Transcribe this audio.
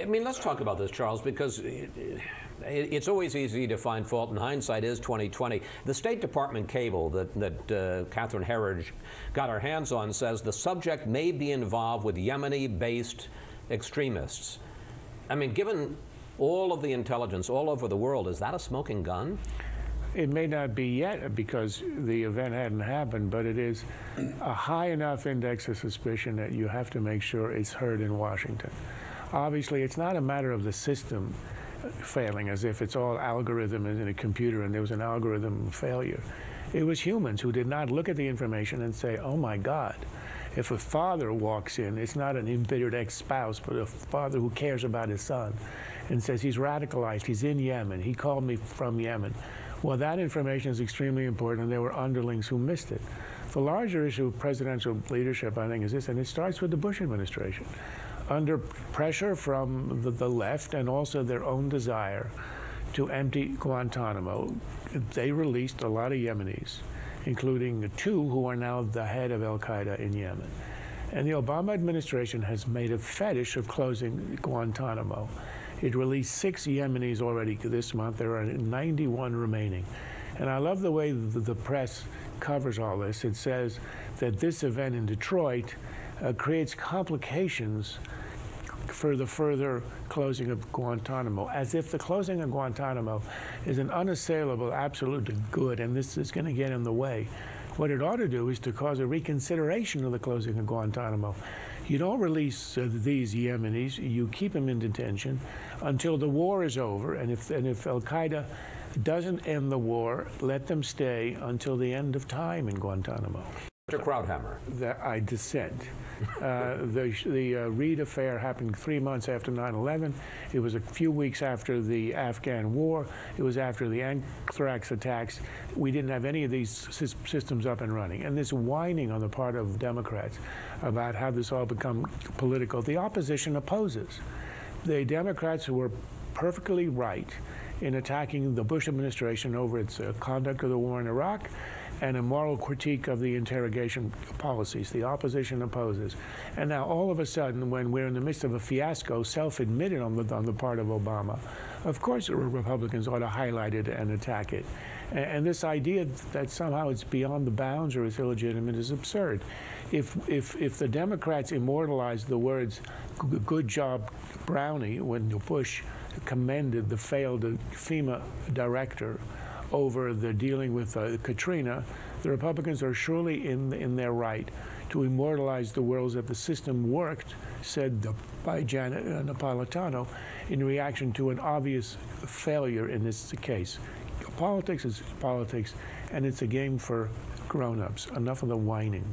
I mean, let's talk about this, Charles, because it's always easy to find fault, and hindsight is 2020. The State Department cable that Catherine Herridge got her hands on says the subject may be involved with Yemeni-based extremists. I mean, given all of the intelligence all over the world, is that a smoking gun? It may not be yet because the event hadn't happened, but it is a high enough index of suspicion that you have to make sure it's heard in Washington. Obviously, it's not a matter of the system failing, as if it's all algorithm in a computer and there was an algorithm failure. It was humans who did not look at the information and say, oh my God, if a father walks in, it's not an embittered ex-spouse, but a father who cares about his son and says he's radicalized, he's in Yemen, he called me from Yemen. Well, that information is extremely important, and there were underlings who missed it. The larger issue of presidential leadership, I think, is this, and it starts with the Bush administration. Under pressure from the left and also their own desire to empty Guantanamo, they released a lot of Yemenis, including 2 who are now the head of al-Qaeda in Yemen. And the Obama administration has made a fetish of closing Guantanamo. It released 6 Yemenis already this month. There are 91 remaining. And I love the way the press covers all this. It says that this event in Detroit creates complications for the further closing of Guantanamo, as if the closing of Guantanamo is an unassailable absolute good, and this is going to get in the way. What it ought to do is to cause a reconsideration of the closing of Guantanamo. You don't release these Yemenis, you keep them in detention until the war is over, and if al-Qaeda doesn't end the war, let them stay until the end of time in Guantanamo. Mr. Krauthammer. I dissent. The Reed affair happened 3 months after 9/11. It was a few weeks after the Afghan war. It was after the anthrax attacks. We didn't have any of these systems up and running. And this whining on the part of Democrats about how this all become political, the opposition opposes. The Democrats who were perfectly right in attacking the Bush administration over its conduct of the war in Iraq and a moral critique of the interrogation policies. The opposition opposes. And now all of a sudden, when we're in the midst of a fiasco, self-admitted on the part of Obama, of course Republicans ought to highlight it and attack it. And this idea that somehow it's beyond the bounds or it's illegitimate is absurd. If the Democrats immortalized the words, good job, Brownie, when Bush commended the failed FEMA director over the dealing with Katrina, the Republicans are surely in their right to immortalize the words that the system worked, said by Janet Napolitano, in reaction to an obvious failure in this case. Politics is politics, and it's a game for grown-ups. Enough of the whining.